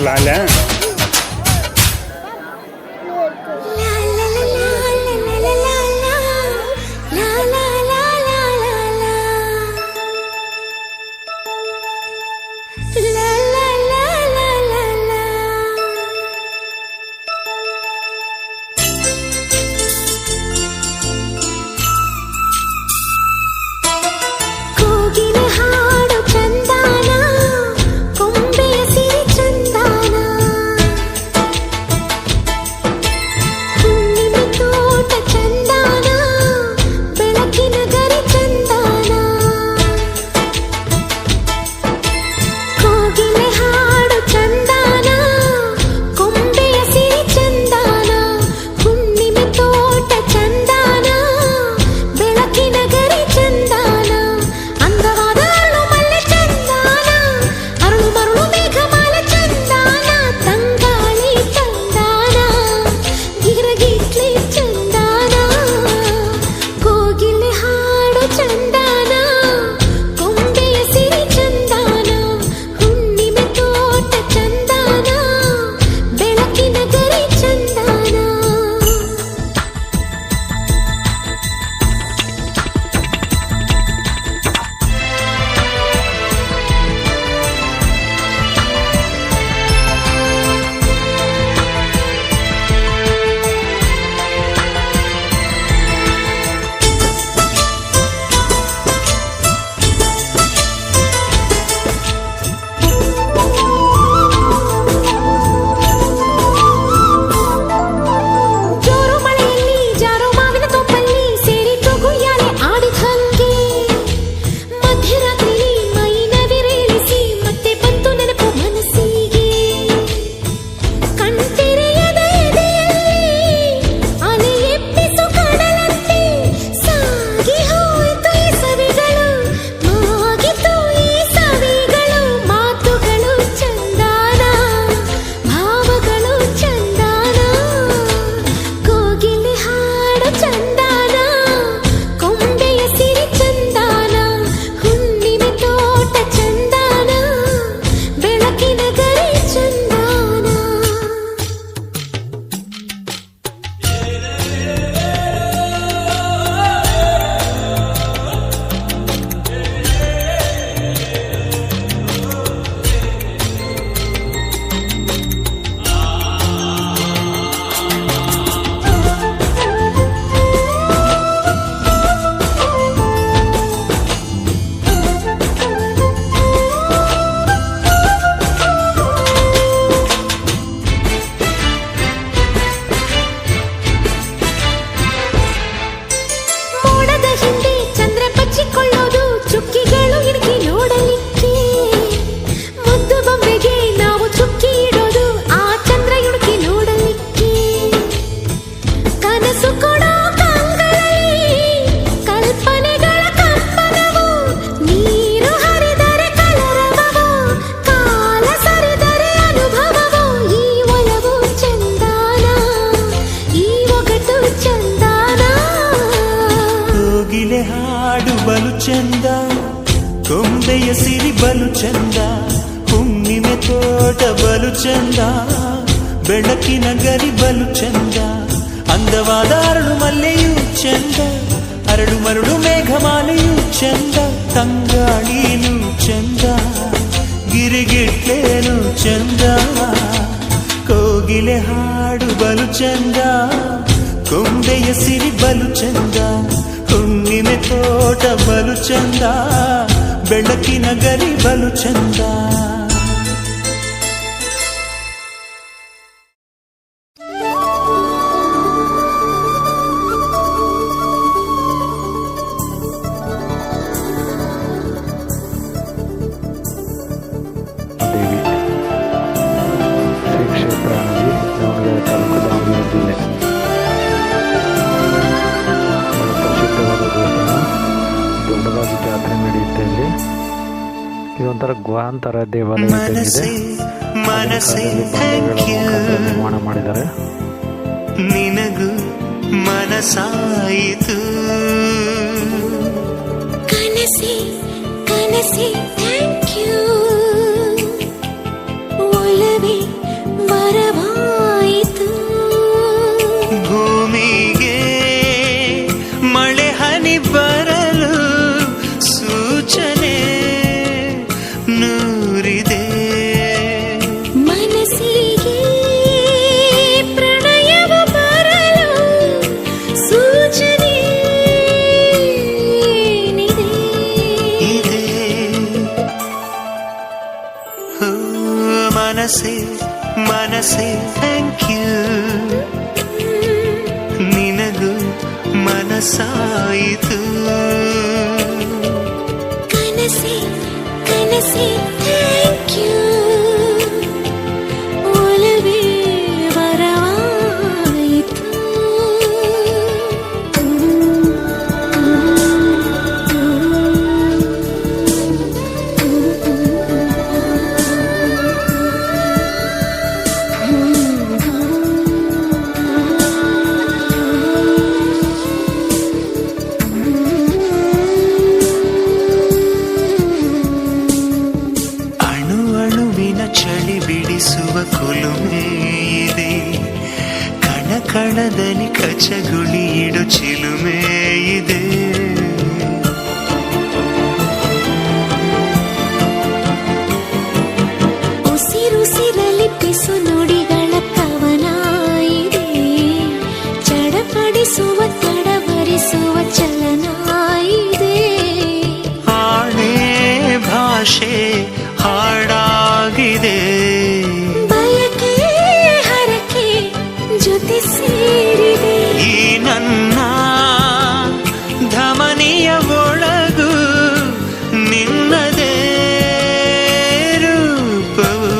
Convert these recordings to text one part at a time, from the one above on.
Lala. ಹಾಡು ಚಂದಾನ ಕೊಂಬೆಯ ಸಿರಿ ಚಂದಾನ ತೋಟ ಬಲು ಚಂದ, ಬೆಳಕಿನ ಗರಿ ಬಲು ಚಂದ, ಅಂದವಾದ ಅರಳು ಮಲ್ಲೆಯೂ ಚಂದ, ಅರಳು ಮರಳು ಮೇಘಮಾಲೆಯೂ ಚಂದ, ತಂಗಾಳಿನೂ ಚಂದ, ಗಿರಿಗಿಟ್ಲೇನು ಚಂದ, ಕೋಗಿಲೆ ಹಾಡು ಬಲು ಚಂದ, ಕೊಂಬೆಯ ಸಿರಿ ಬಲು ಚಂದ, ಹುಣ್ಣಿಮೆ ತೋಟ ಬಲು ಚಂದ, ಬೆಳಕಿನ ಗರಿ ಬಲು ಚಂದ. ಇದೊಂಥರ ಗುಹಾಂತರ ದೇವಾಲಯ ನಿರ್ಮಾಣ ಮಾಡಿದ್ದಾರೆ. ನಿನಗೂ ಮನಸಾಯಿತು ಕನಸೆ ಕನಸೆ ಥ್ಯಾಂಕ್ ಯು ಒಲವೇ ವರವಾಯಿತು. ಭೂಮಿಗೆ ಮಳೆ ಹನಿ ಬರಲು ಸೂಚನೆ ನೂರಿದೆ, ಮನಸ್ಸಿಗೆ ಪ್ರಣಯವ ಬರಲು ಸೂಚನೆ ಇದೆ. ಮನಸ್ಸೇ ಮನಸ್ಸೇ ಥ್ಯಾಂಕ್ ಯು, ನಿನಗೂ ಮನಸಾಯಿತು. ಕನಸೆ ಕನಸೆ ಥ್ಯಾಂಕ್ ಯು ಒಲವೇ ವರವಾಯಿತು. ಚಳಿ ಬಿಡಿಸುವ ಕುಲುಮೆ ಇದೆ, ಕಣ ಕಣದಲ್ಲಿ ಕಚಗುಳಿ ಇಡು ಚಿಲುಮೆ ಇದೆ. ಉಸಿರುಸಿರಲಿ ಪಿಸು ನುಡಿಗಳ ಕವನ ಇದೆ, ಚಡಪಡಿಸುವ ತಡವರಿಸುವ ಚಲನ ಇದೆ. ಆಣೆ ಭಾಷೆ ಹಾಡಾಗಿದೆ, ಬಯಕೆ ಹರಕೆ ಜೊತೆ ಸೇರಿದೆ. ಈ ನನ್ನ ಧಮನಿಯ ಒಳಗು ನಿನ್ನದೇ ರೂಪವು.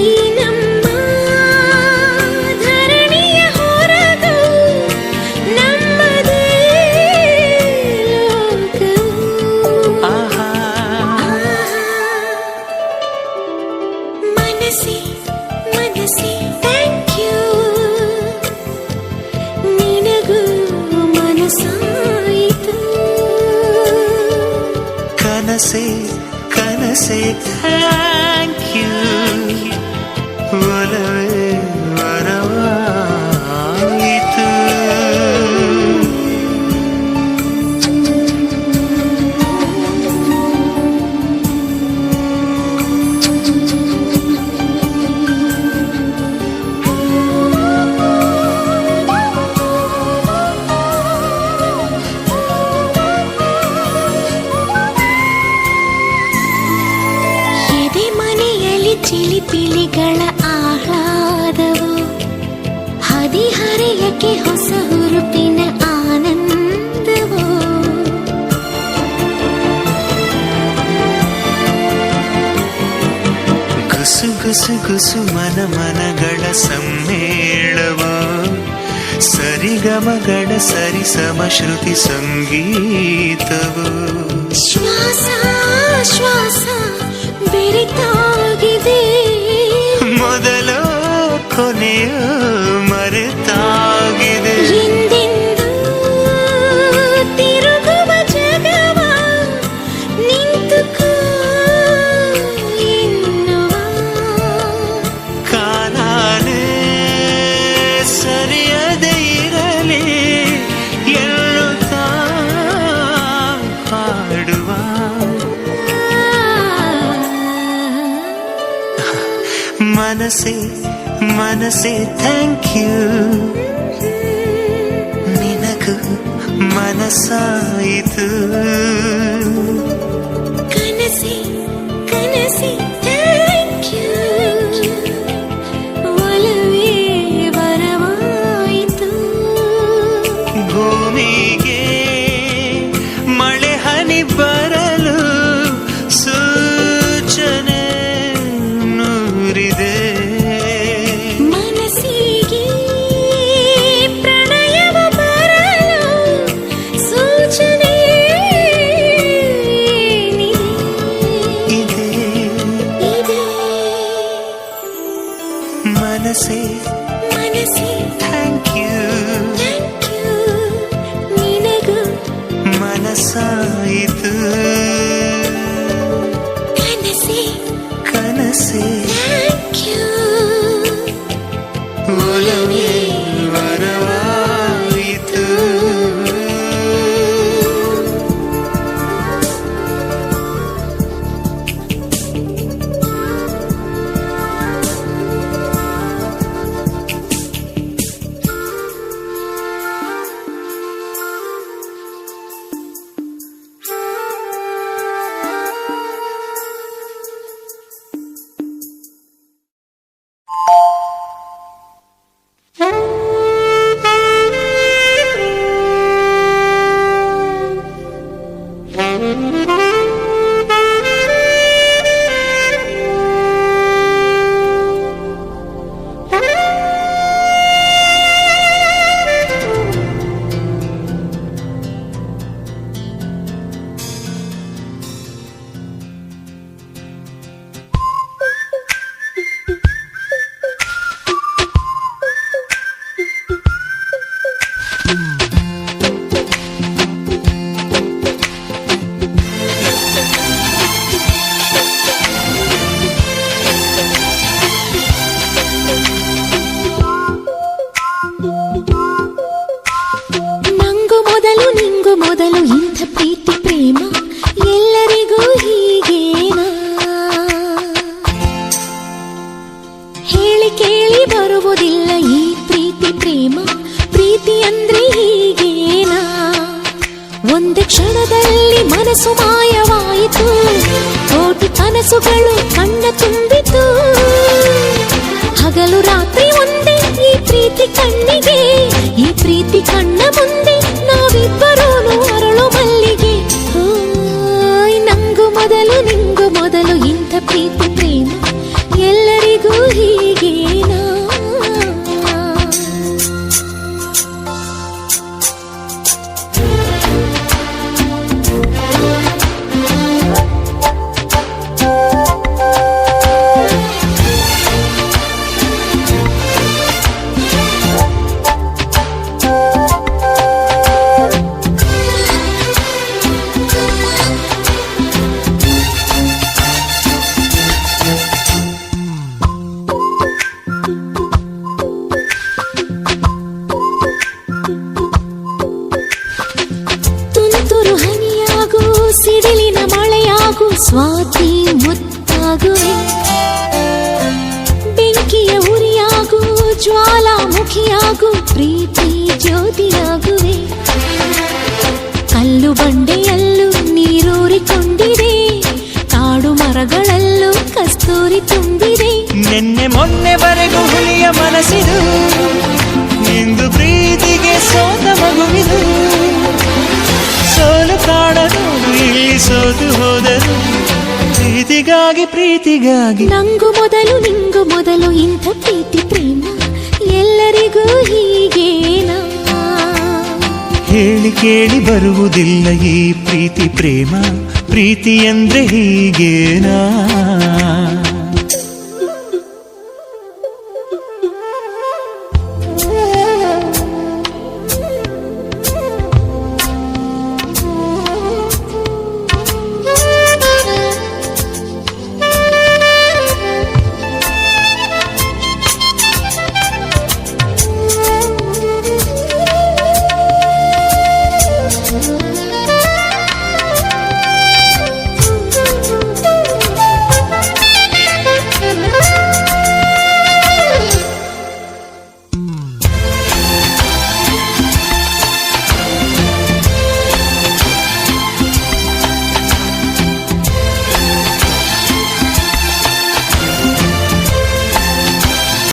ಈ ನಮ್ಮ ಧರಣಿಯ ಹೊರಗು ನಮ್ಮದೇ ಲೋಕವು. ಮನಸ್ಸೇ ಮನಸ್ಸೇ ಥ್ಯಾಂಕ್ ಯು, ನಿನಗೂ ಮನಸಾಯಿತು. ಕನಸೆ ಕನಸೆ ಥ್ಯಾಂಕ್ ಯು ಒಲವೇ ವರವಾಯಿತು. ಎದೆ ಮನೆಯಲ್ಲಿ ಚಿಲಿಪಿಲಿಗಳ ಆಹ್ಲಾದವು, ಹದಿಹರೆಯಕ್ಕೆ ಹೊಸ ಹುರುಪಿನ ಆನಂದವು. ಗುಸು ಗುಸು ಗುಸು ಮನ ಮನಗಳ ಸಮ್ಮೇಳವ, ಸರಿಗಮಗಳ ಸರಿಸಮ ಶ್ರುತಿ ಸಂಗೀತವು. ಶ್ವಾಸ ಶ್ವಾಸ ಬೆರೆತಾಗಿದೆ, ಮೊದಲು ಕೊನೆಯು ಮರೆತಾಗಿದೆ. ಹಿಂದೆಂದೂ ತಿರುಗುವ ಜಗವ ನಿಂತುಕೋ ಎನ್ನುವ ಮನಸೆ ಮನಸೆ ಥ್ಯಾಂಕ್ ಯು ನಿನಗೂ ಮನಸ್ಸಾಯಿತು ಕನಸೆ ಕನಸೆ ಥ್ಯಾಂಕ್ ಯು ಒಲವೇ ವರವಾಯಿತು ಭೂಮಿಗೆ ಮಳೆ ಹನಿ ಬರಲು ಸೂಚನೆ ನೂರಿದೆ ಮನಸ್ಸಿಗೆ ಪ್ರಣಯವ ಬರಲು ಸೂಚನೆ ಇದೆ ಇದೆ ಮನಸೆ ಮನಸ್ಸೆ ಥ್ಯಾಂಕ್ ಯು ಥ್ಯಾಂಕ್ ಯು ನಿನಗೂ ಮನಸ್ಸಾಯಿತು ಕನಸೆ ಕನಸೆ ಥ್ಯಾಂಕ್ ಯು ಒಲವೇ ವರವಾಯಿತು ನಂಗು ಮೊದಲು ನಿಂಗು ಮೊದಲು ಇಂಥ ಪ್ರೀತಿ ಪ್ರೇಮ ಎಲ್ಲರಿಗೂ ಹೀಗೇನಾ ಹೇಳಿ ಕೇಳಿ ಬರುವುದಿಲ್ಲ ಈ ಪ್ರೀತಿ ಪ್ರೇಮ ಪ್ರೀತಿ ಅಂದ್ರೆ ಹೀಗೇನಾ ಒಂದು ಕ್ಷಣದಲ್ಲಿ ಮನಸ್ಸು ಮಾಯವಾಯಿತು ಕೋಟಿ ಕನಸುಗಳು ಕಣ್ಣ ತುಂಬಿತು ಹಗಲು ರಾತ್ರಿ ಒಂದೇ ಈ ಪ್ರೀತಿ ಕಣ್ಣಿಗೆ ಈ ಪ್ರೀತಿ ಕಣ್ಣ ಮುಂದೆ ನಾವಿಬ್ಬರೂ ಅರಳು ಮಲ್ಲಿಗೆ ಓಯ್ ನಂಗು ಮೊದಲು ನಿಂಗು ಮೊದಲು ಇಂಥ ಪ್ರೀತಿ ಪ್ರೇಮ ಎಲ್ಲರಿಗೂ ಹೀಗೇನಾ ತುಂತುರು ಹನಿಯಾಗು ಸಿಡಿಲಿನ ಮಳೆಯಾಗು ಸ್ವಾತಿ ಮುತ್ತಾಗುವೆ ಬೆಂಕಿಯ ಉರಿಯಾಗು ಜ್ವಾಲಾಮುಖಿಯಾಗು ಪ್ರೀತಿ ಜ್ಯೋತಿಯಾಗುವೆ ಕಲ್ಲು ಬಂಡೆಯಲ್ಲೂ ನೀರೂರಿಕೊಂಡಿದೆ ಕಾಡು ಮರಗಳಲ್ಲೂ ಕಸ್ತೂರಿ ತುಂಬಿದೆ ನಿನ್ನೆ ಮೊನ್ನೆವರೆಗೂ ಹುಲಿಯ ಮನಸ್ಸಿದು ಇಂದು ಪ್ರೀತಿಗೆ ಸೋತ ಮಗುವಿದು ಸೋಲು ಕಾಣದು ಇಲ್ಲಿ ಸೋತು ಹೋದರು ಪ್ರೀತಿಗಾಗಿ ನಂಗು ಮೊದಲು ನಿಂಗು ಮೊದಲು ಇಂಥ ಪ್ರೀತಿ ಪ್ರೇಮ ಎಲ್ಲರಿಗೂ ಹೀಗೇನಾ ಹೇಳಿ ಕೇಳಿ ಬರುವುದಿಲ್ಲ ಈ ಪ್ರೀತಿ ಪ್ರೇಮ ಪ್ರೀತಿ ಅಂದ್ರೆ ಹೀಗೇನಾ